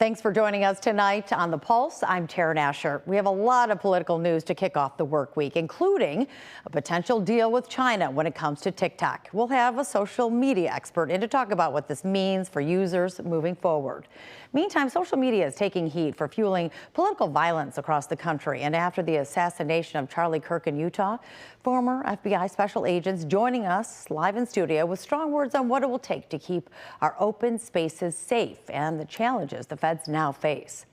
Thanks for joining us tonight on The Pulse. I'm Tara Nasher. We have a lot of political news to kick off the work week, including a potential deal with China when it comes to TikTok. We'll have a social media expert in to talk about what this means for users moving forward. Meantime, social media is taking heat for fueling political violence across the country. And after the assassination of Charlie Kirk in Utah, former FBI special agents joining us live in studio with strong words on what it will take to keep our open spaces safe and the challenges the feds now face.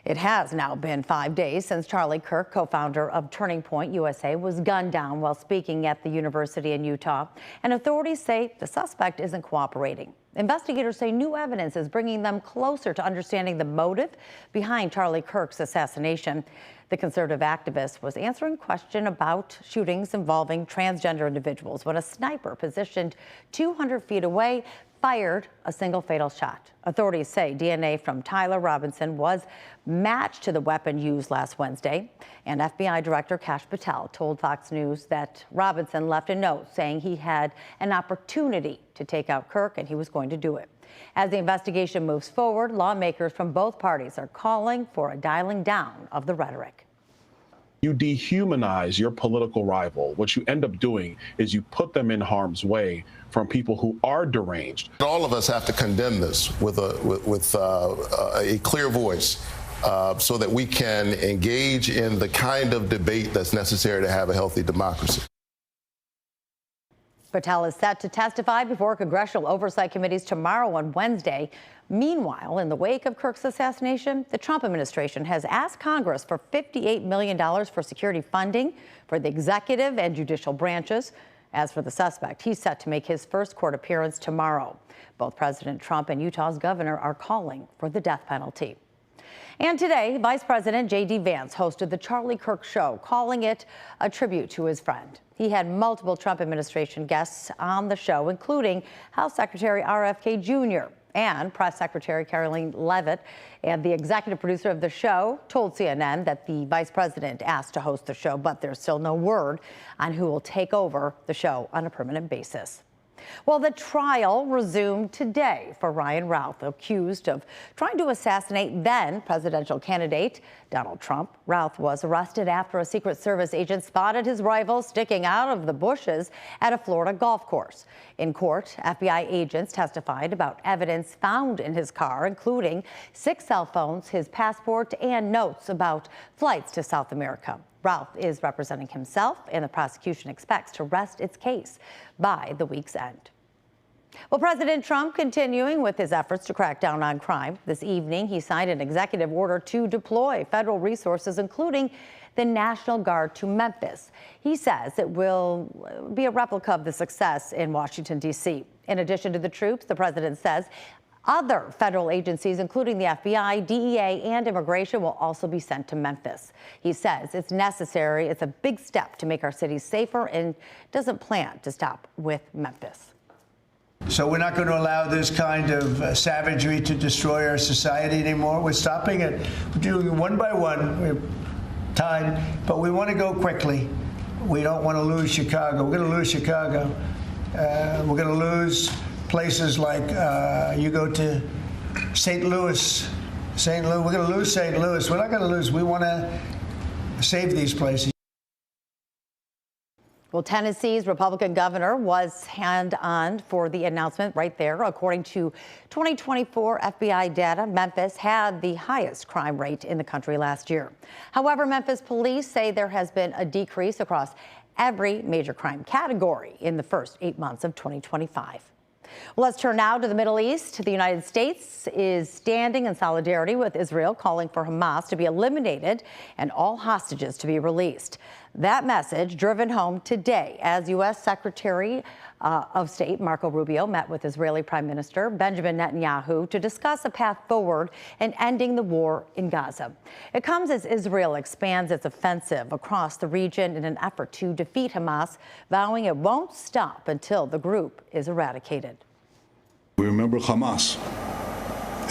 It has now been 5 days since Charlie Kirk, co-founder of Turning Point USA, was gunned down while speaking at the university in Utah, and authorities say the suspect isn't cooperating. Investigators say new evidence is bringing them closer to understanding the motive behind Charlie Kirk's assassination. The conservative activist was answering questions about shootings involving transgender individuals when a sniper positioned 200 feet away fired a single fatal shot. Authorities say DNA from Tyler Robinson was matched to the weapon used last Wednesday. And FBI Director Kash Patel told Fox News that Robinson left a note saying he had an opportunity to take out Kirk and he was going to do it. As the investigation moves forward, lawmakers from both parties are calling for a dialing down of the rhetoric. You dehumanize your political rival. What you end up doing is you put them in harm's way from people who are deranged. All of us have to condemn this with a clear voice so that we can engage in the kind of debate that's necessary to have a healthy democracy. Patel is set to testify before congressional oversight committees tomorrow on Wednesday. Meanwhile, in the wake of Kirk's assassination, the Trump administration has asked Congress for $58 million for security funding for the executive and judicial branches. As for the suspect, he's set to make his first court appearance tomorrow. Both President Trump and Utah's governor are calling for the death penalty. And today, Vice President J.D. Vance hosted the Charlie Kirk Show, calling it a tribute to his friend. He had multiple Trump administration guests on the show, including House Secretary RFK Jr. and Press Secretary Karoline Leavitt. And the executive producer of the show told CNN that the vice president asked to host the show, but there's still no word on who will take over the show on a permanent basis. Well, the trial resumed today for Ryan Routh, accused of trying to assassinate then presidential candidate Donald Trump. Routh was arrested after a Secret Service agent spotted his rival sticking out of the bushes at a Florida golf course. In court, FBI agents testified about evidence found in his car, including 6 cell phones, his passport, and notes about flights to South America. Routh is representing himself, and the prosecution expects to rest its case by the week's end. Well, President Trump continuing with his efforts to crack down on crime. This evening, he signed an executive order to deploy federal resources, including the National Guard, to Memphis. He says it will be a replica of the success in Washington, D.C. In addition to the troops, the president says other federal agencies, including the FBI, DEA, and immigration, will also be sent to Memphis. He says it's necessary. It's a big step to make our cities safer and doesn't plan to stop with Memphis. So we're not going to allow this kind of savagery to destroy our society anymore. We're stopping it. We're doing it one by one. We have time, but we want to go quickly. We don't want to lose Chicago. We're going to lose Chicago. We're going to lose places like you go to St. Louis. St. Louis. We're going to lose St. Louis. We're not going to lose. We want to save these places. Well, Tennessee's Republican governor was hand-on for the announcement right there. According to 2024 FBI data, Memphis had the highest crime rate in the country last year. However, Memphis police say there has been a decrease across every major crime category in the first 8 months of 2025. Well, let's turn now to the Middle East. The United States is standing in solidarity with Israel, calling for Hamas to be eliminated and all hostages to be released. That message driven home today as U.S. Secretary of State Marco Rubio met with Israeli Prime Minister Benjamin Netanyahu to discuss a path forward in ending the war in Gaza. It comes as Israel expands its offensive across the region in an effort to defeat Hamas, vowing it won't stop until the group is eradicated. We remember Hamas,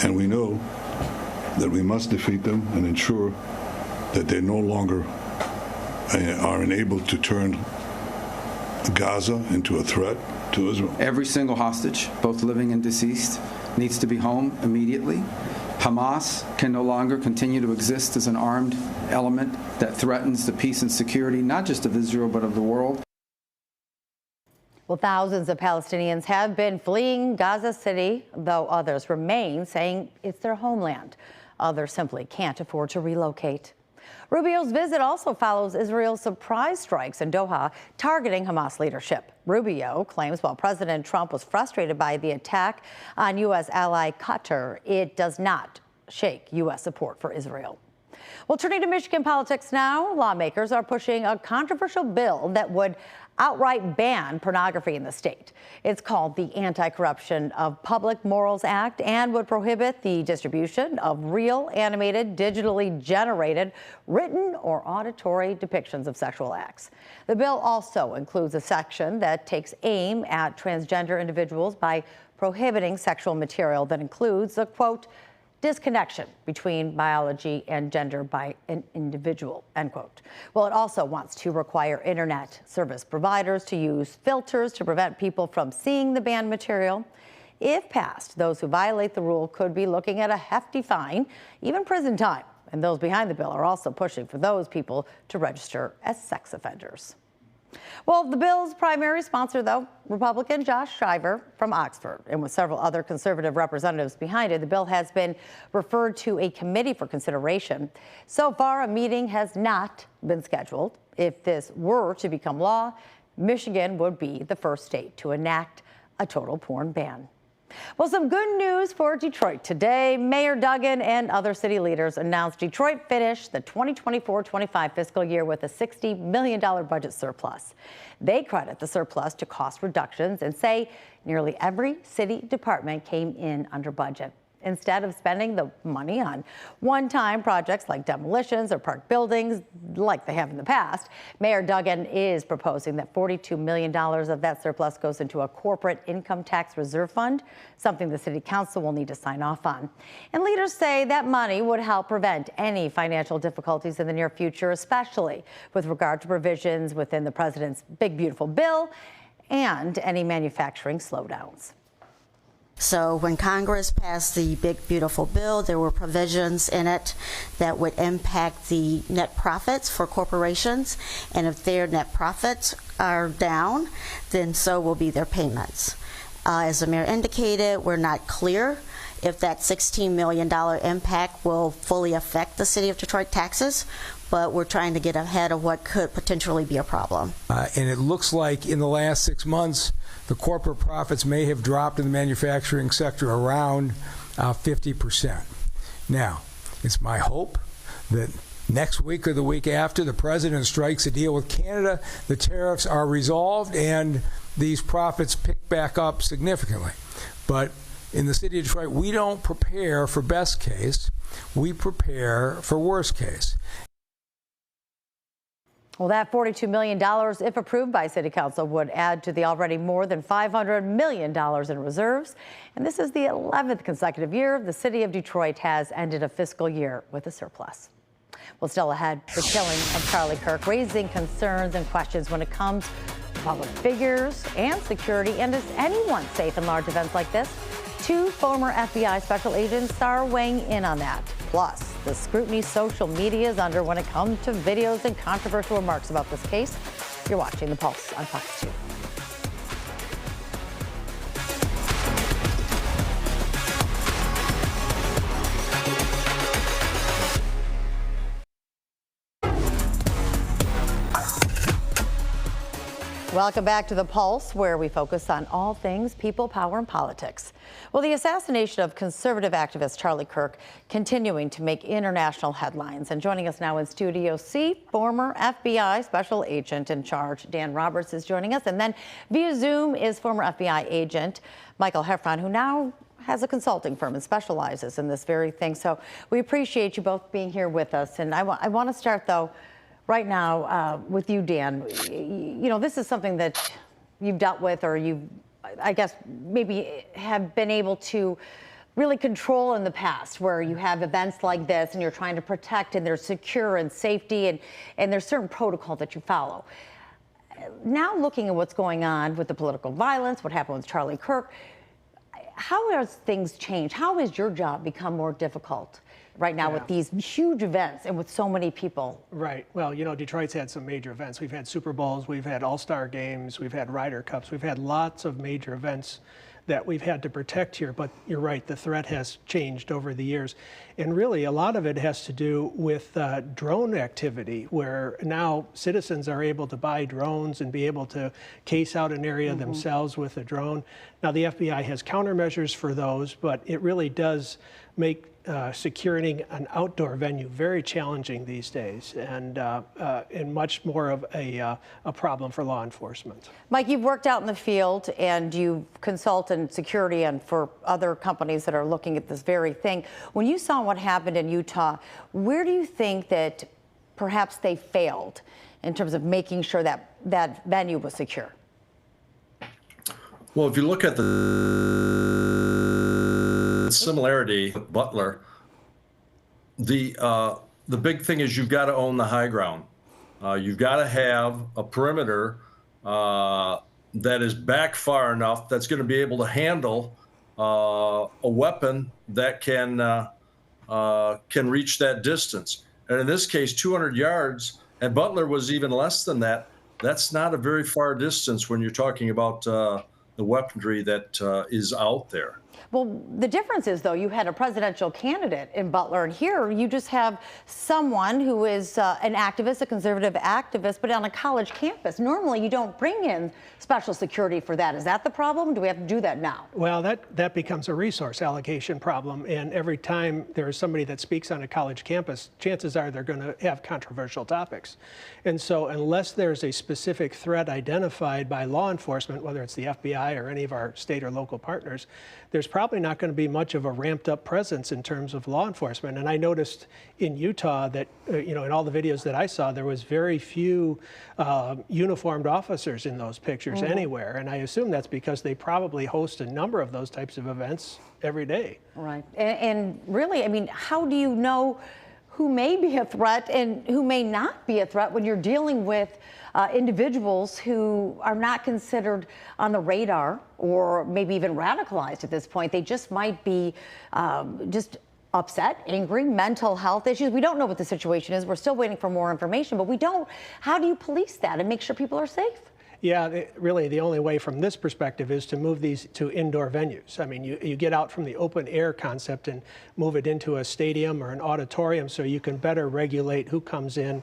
and we know that we must defeat them and ensure that they no longer are enabled to turn Gaza into a threat to Israel. Every single hostage, both living and deceased, needs to be home immediately. Hamas can no longer continue to exist as an armed element that threatens the peace and security, not just of Israel, but of the world. Well, thousands of Palestinians have been fleeing Gaza City, though others remain, saying it's their homeland. Others simply can't afford to relocate. Rubio's visit also follows Israel's surprise strikes in Doha, targeting Hamas leadership. Rubio claims while President Trump was frustrated by the attack on U.S. ally Qatar, it does not shake U.S. support for Israel. Well, turning to Michigan politics now, lawmakers are pushing a controversial bill that would outright ban pornography in the state. It's called the Anti-Corruption of Public Morals Act and would prohibit the distribution of real, animated, digitally generated, written or auditory depictions of sexual acts. The bill also includes a section that takes aim at transgender individuals by prohibiting sexual material that includes a, quote, disconnection between biology and gender by an individual, end quote. Well, it also wants to require internet service providers to use filters to prevent people from seeing the banned material. If passed, those who violate the rule could be looking at a hefty fine, even prison time. And those behind the bill are also pushing for those people to register as sex offenders. Well, the bill's primary sponsor, though, Republican Josh Shiver from Oxford, and with several other conservative representatives behind it, the bill has been referred to a committee for consideration. So far, a meeting has not been scheduled. If this were to become law, Michigan would be the first state to enact a total porn ban. Well, some good news for Detroit today. Mayor Duggan and other city leaders announced Detroit finished the 2024-25 fiscal year with a $60 million budget surplus. They credit the surplus to cost reductions and say nearly every city department came in under budget. Instead of spending the money on one-time projects like demolitions or park buildings like they have in the past, Mayor Duggan is proposing that $42 million of that surplus goes into a corporate income tax reserve fund, something the city council will need to sign off on. And leaders say that money would help prevent any financial difficulties in the near future, especially with regard to provisions within the president's big, beautiful bill and any manufacturing slowdowns. So when Congress passed the big, beautiful bill, there were provisions in it that would impact the net profits for corporations. And if their net profits are down, then so will be their payments. As the mayor indicated, we're not clear if that $16 million impact will fully affect the city of Detroit taxes, but we're trying to get ahead of what could potentially be a problem. And it looks like in the last 6 months, the corporate profits may have dropped in the manufacturing sector around 50%. Now, it's my hope that next week or the week after, the president strikes a deal with Canada, the tariffs are resolved, and these profits pick back up significantly. But in the city of Detroit, we don't prepare for best case, we prepare for worst case. Well, that $42 million, if approved by City Council, would add to the already more than $500 million in reserves. And this is the 11th consecutive year the city of Detroit has ended a fiscal year with a surplus. Well, still ahead, the killing of Charlie Kirk, raising concerns and questions when it comes to public figures and security. And is anyone safe in large events like this? Two former FBI special agents are weighing in on that. Plus, the scrutiny social media is under when it comes to videos and controversial remarks about this case. You're watching The Pulse on Fox 2. Welcome back to The Pulse, where we focus on all things people, power, and politics. Well, the assassination of conservative activist Charlie Kirk continuing to make international headlines. And joining us now in Studio C, former FBI special agent in charge Dan Roberts is joining us. And then via Zoom is former FBI agent Michael Heffron, who now has a consulting firm and specializes in this very thing. So we appreciate you both being here with us. And I want to start, though, right now with you, Dan. You know, this is something that you've dealt with, or you, I guess, maybe have been able to really control in the past, where you have events like this and you're trying to protect, and there's secure and safety, and there's certain protocol that you follow. Now looking at what's going on with the political violence, what happened with Charlie Kirk, How has things changed? How has your job become more difficult right now with these huge events and with so many people? Right. Well, you know, Detroit's had some major events. We've had Super Bowls, we've had All-Star games, we've had Ryder Cups, we've had lots of major events that we've had to protect here. But you're right, the threat has changed over the years. And really, a lot of it has to do with drone activity, where now citizens are able to buy drones and be able to case out an area themselves with a drone. Now, the FBI has countermeasures for those, but it really does make securing an outdoor venue very challenging these days, and much more of a problem for law enforcement. Mike, you've worked out in the field and you consult in security and for other companies that are looking at this very thing. When you saw what happened in Utah, where do you think that perhaps they failed in terms of making sure that that venue was secure? Well, if you look at the similarity with Butler, the big thing is you've got to own the high ground. You've got to have a perimeter that is back far enough that's going to be able to handle a weapon that can reach that distance. And in this case, 200 yards, and Butler was even less than that. That's not a very far distance when you're talking about the weaponry that is out there. Well, the difference is, though, you had a presidential candidate in Butler, and here you just have someone who is an activist, a conservative activist, but on a college campus. Normally, you don't bring in special security for that. Is that the problem? Do we have to do that now? Well, that becomes a resource allocation problem, and every time there is somebody that speaks on a college campus, chances are they're going to have controversial topics. And so unless there's a specific threat identified by law enforcement, whether it's the FBI or any of our state or local partners, there's probably not going to be much of a ramped up presence in terms of law enforcement. And I noticed in Utah that, in all the videos that I saw, there was very few uniformed officers in those pictures anywhere. And I assume that's because they probably host a number of those types of events every day. Right. And really, I mean, how do you know who may be a threat and who may not be a threat when you're dealing with individuals who are not considered on the radar or maybe even radicalized at this point? They just might be just upset, angry, mental health issues. We don't know what the situation is. We're still waiting for more information, but we don't. How do you police that and make sure people are safe? Yeah, really the only way from this perspective is to move these to indoor venues. I mean, you get out from the open air concept and move it into a stadium or an auditorium so you can better regulate who comes in,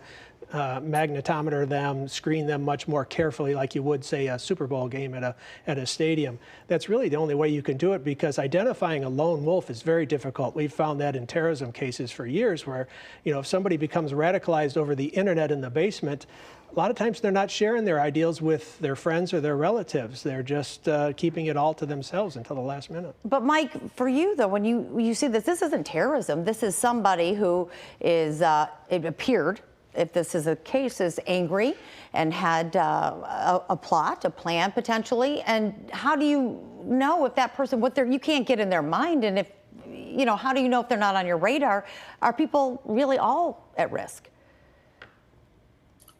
magnetometer them, screen them much more carefully like you would, say, a Super Bowl game at a stadium. That's really the only way you can do it, because identifying a lone wolf is very difficult. We've found that in terrorism cases for years where, if somebody becomes radicalized over the internet in the basement, a lot of times they're not sharing their ideals with their friends or their relatives. They're just keeping it all to themselves until the last minute. But Mike, for you though, when you see this isn't terrorism. This is somebody who is, it appeared, if this is a case, is angry and had a plot, a plan potentially. And how do you know if that person, you can't get in their mind, and if, how do you know if they're not on your radar? Are people really all at risk?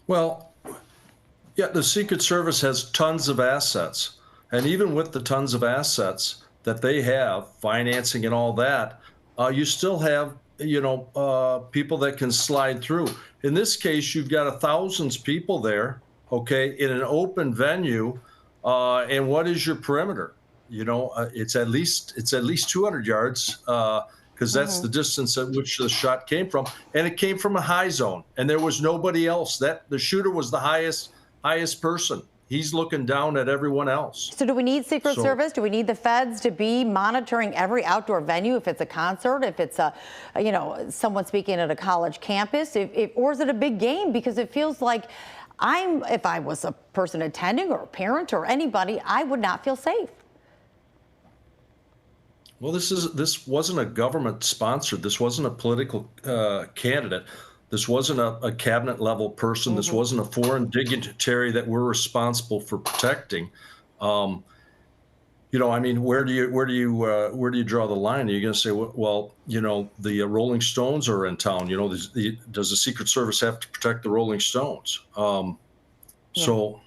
Well, yeah, the Secret Service has tons of assets. And even with the tons of assets that they have, financing and all that, you still have, people that can slide through. In this case, you've got thousands of people there, okay, in an open venue. And what is your perimeter? It's at least 200 yards. Because that's the distance at which the shot came from, and it came from a high zone, and there was nobody else. The shooter was the highest person. He's looking down at everyone else. So do we need Secret Service? Do we need the feds to be monitoring every outdoor venue? If it's a concert, if it's someone speaking at a college campus, or is it a big game? Because it feels like if I was a person attending or a parent or anybody, I would not feel safe. Well, this wasn't a government sponsored. This wasn't a political candidate. This wasn't a cabinet level person. This wasn't a foreign dignitary that we're responsible for protecting. I mean, where do you draw the line? Are you going to say, well, the Rolling Stones are in town? Does the Secret Service have to protect the Rolling Stones? So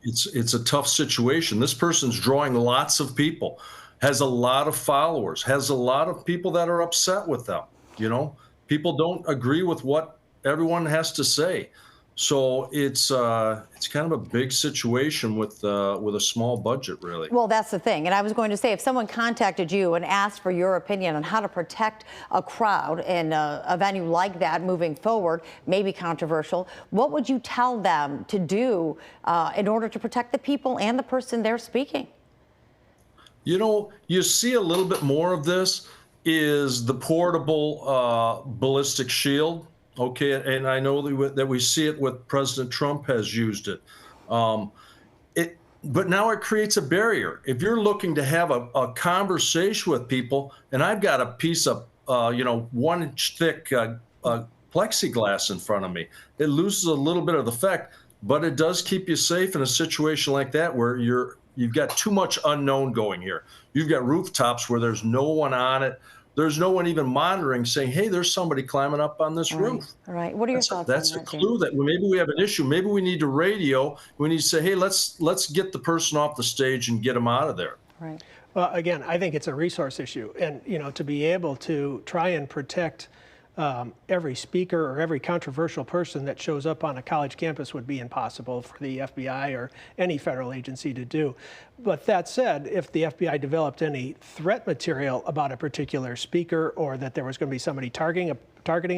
it's a tough situation. This person's drawing lots of people. has a lot of followers, has a lot of people that are upset with them. You know, people don't agree with what everyone has to say. So it's kind of a big situation with a small budget, really. Well, that's the thing. And I was going to say, if someone contacted you and asked for your opinion on how to protect a crowd in a venue like that moving forward, maybe controversial, what would you tell them to do in order to protect the people and the person they're speaking? You know, you see a little bit more of this is the portable ballistic shield. Okay, and I know that we see it with President Trump has used it. But now it creates a barrier. If you're looking to have a conversation with people, and I've got a piece of 1 inch thick plexiglass in front of me, it loses a little bit of the effect, but it does keep you safe in a situation like that where you've got too much unknown going here. You've got rooftops where there's no one on it. There's no one even monitoring, saying, "Hey, there's somebody climbing up on this roof." All right. What are your thoughts on that? That's a clue that maybe we have an issue. Maybe we need to radio. We need to say, "Hey, let's get the person off the stage and get them out of there." Right. Well, again, I think it's a resource issue, and to be able to try and protect every speaker or every controversial person that shows up on a college campus would be impossible for the FBI or any federal agency to do. But that said, if the FBI developed any threat material about a particular speaker or that there was going to be somebody targeting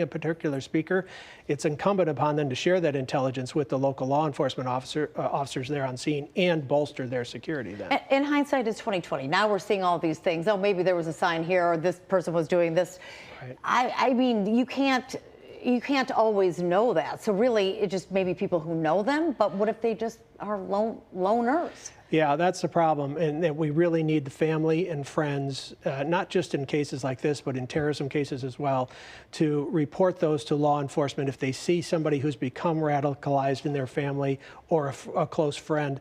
a particular speaker, it's incumbent upon them to share that intelligence with the local law enforcement officers there on scene and bolster their security then. In hindsight, it's 2020. Now we're seeing all these things. Oh, maybe there was a sign here or this person was doing this. Right. I mean, you can't always know that. So really, it just maybe people who know them, but what if they just are loners? Yeah, that's the problem, and that we really need the family and friends, not just in cases like this, but in terrorism cases as well, to report those to law enforcement if they see somebody who's become radicalized in their family or a close friend.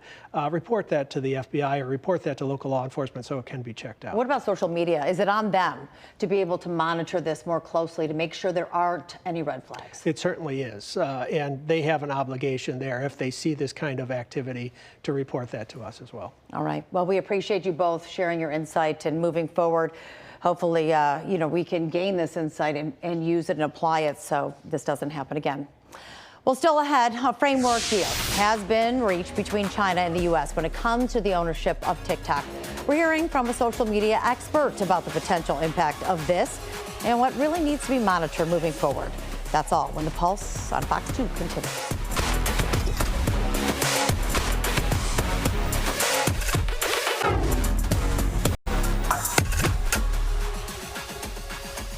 Report that to the FBI or report that to local law enforcement so it can be checked out. What about social media? Is it on them to be able to monitor this more closely to make sure there aren't any red flags? It certainly is, and they have an obligation there if they see this kind of activity to report that to us as well. All right. Well, we appreciate you both sharing your insight and moving forward. Hopefully, we can gain this insight and use it and apply it so this doesn't happen again. Well, still ahead, a framework deal has been reached between China and the U.S. when it comes to the ownership of TikTok. We're hearing from a social media expert about the potential impact of this and what really needs to be monitored moving forward. That's all when the Pulse on Fox 2 continues.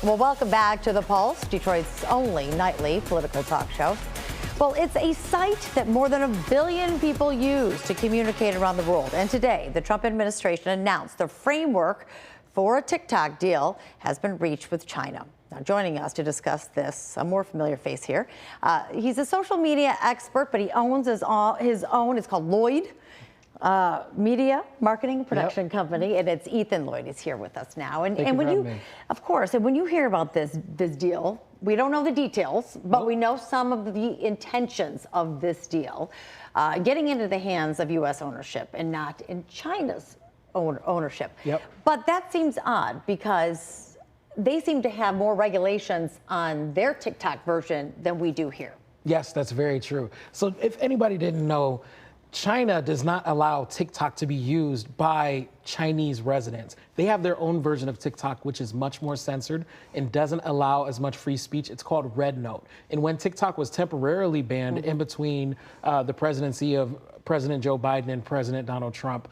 Well, welcome back to The Pulse, Detroit's only nightly political talk show. Well, it's a site that more than 1 billion people use to communicate around the world. And today, the Trump administration announced the framework for a TikTok deal has been reached with China. Now, joining us to discuss this, a more familiar face here. He's a social media expert, but he owns his own, it's called Lloyd Media Marketing Production Company, and it's Ethan Lloyd. He's here with us now. And when you, of course, and when you hear about this deal, we don't know the details, but we know some of the intentions of this deal, getting into the hands of U.S. ownership and not in China's ownership. Yep. But that seems odd because they seem to have more regulations on their TikTok version than we do here. Yes, that's very true. So if anybody didn't know, China does not allow TikTok to be used by Chinese residents. They have their own version of TikTok, which is much more censored and doesn't allow as much free speech. It's called Red Note. And when TikTok was temporarily banned in between the presidency of President Joe Biden and President Donald Trump,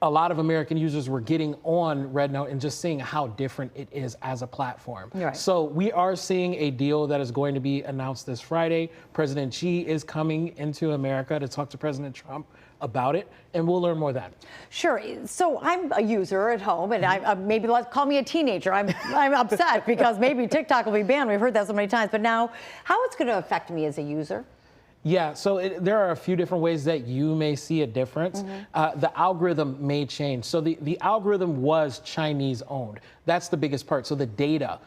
a lot of American users were getting on Red Note and just seeing how different it is as a platform. Right. So we are seeing a deal that is going to be announced this Friday. President Xi is coming into America to talk to President Trump about it, and we'll learn more then. Sure. So I'm a user at home, and I maybe call me a teenager. I'm upset because maybe TikTok will be banned. We've heard that so many times. But now, how it's going to affect me as a user? Yeah, so there are a few different ways that you may see a difference. The algorithm may change. So the algorithm was Chinese owned. That's the biggest part. So the data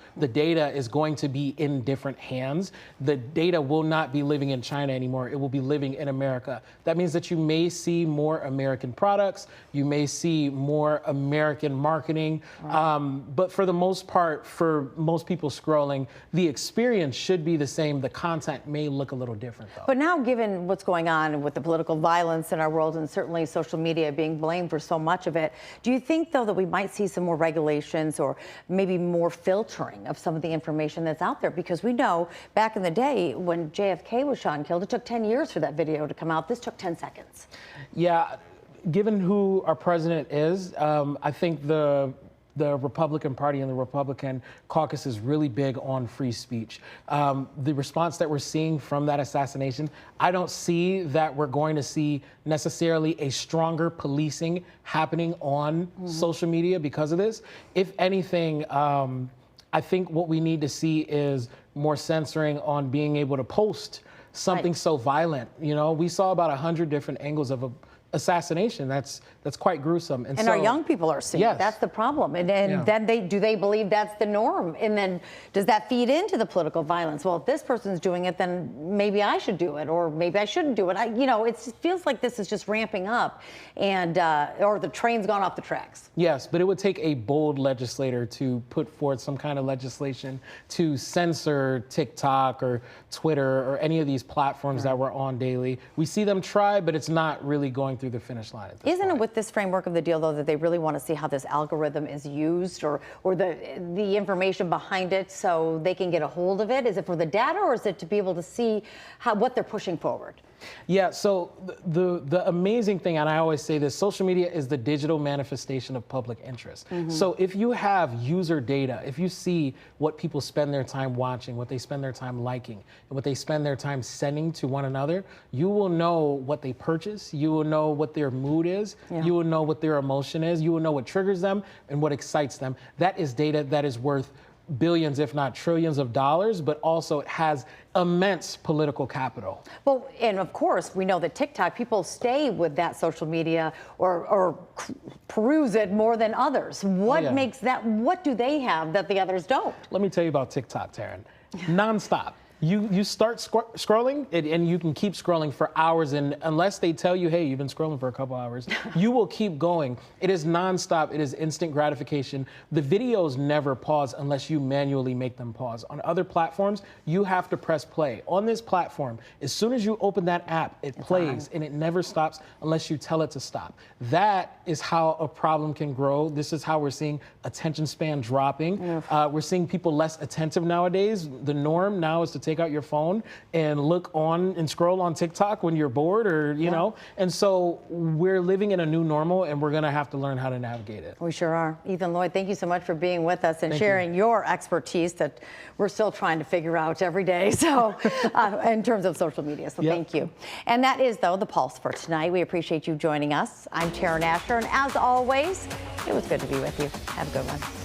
is going to be in different hands. The data will not be living in China anymore. It will be living in America. That means that you may see more American products. You may see more American marketing. Right. But for the most part, for most people scrolling, the experience should be the same. The content may look a little different, though. But now, given what's going on with the political violence in our world, and certainly social media being blamed for so much of it, do you think, though, that we might see some more regulations or maybe more filtering of some of the information that's out there? Because we know back in the day when JFK was shot and killed, it took 10 years for that video to come out. This took 10 seconds. Yeah, given who our president is, I think the Republican Party and the Republican caucus is really big on free speech. The response that we're seeing from that assassination, I don't see that we're going to see necessarily a stronger policing happening on social media because of this. If anything, I think what we need to see is more censoring on being able to post something so violent. You know, we saw about 100 different angles of assassination. That's quite gruesome. And so, our young people are seeing it. That's the problem. And then do they believe that's the norm? And then does that feed into the political violence? Well, if this person's doing it, then maybe I should do it, or maybe I shouldn't do it. It feels like this is just ramping up, and or the train's gone off the tracks. Yes, but it would take a bold legislator to put forth some kind of legislation to censor TikTok or Twitter or any of these platforms that we're on daily. We see them try, but it's not really going through the finish line at this Isn't point. it with this framework of the deal, though, that they really want to see how this algorithm is used, or the information behind it, so they can get a hold of it? Is it for the data, or is it to be able to see what they're pushing forward? Yeah, so the amazing thing, and I always say this, social media is the digital manifestation of public interest. So if you have user data, if you see what people spend their time watching, what they spend their time liking, and what they spend their time sending to one another, you will know what they purchase, you will know what their mood is, you will know what their emotion is, you will know what triggers them and what excites them. That is data that is worth billions, if not trillions of dollars, but also it has immense political capital. Well, and of course, we know that TikTok, people stay with that social media or peruse it more than others. What makes that, what do they have that the others don't? Let me tell you about TikTok, Taryn. Nonstop. You start scrolling, and you can keep scrolling for hours, and unless they tell you, hey, you've been scrolling for a couple hours, you will keep going. It is nonstop. It is instant gratification. The videos never pause unless you manually make them pause. On other platforms, you have to press play. On this platform, as soon as you open that app, it plays, and it never stops unless you tell it to stop. That is how a problem can grow. This is how we're seeing attention span dropping. We're seeing people less attentive nowadays. The norm now is to take out your phone and look on and scroll on TikTok when you're bored, or you know. And so we're living in a new normal, and we're going to have to learn how to navigate it. We sure are. Ethan Lloyd, thank you so much for being with us and sharing your expertise that we're still trying to figure out every day. So in terms of social media. So thank you. And that is, though, the Pulse for tonight. We appreciate you joining us. I'm Taryn Asher, and as always, it was good to be with you. Have a good one.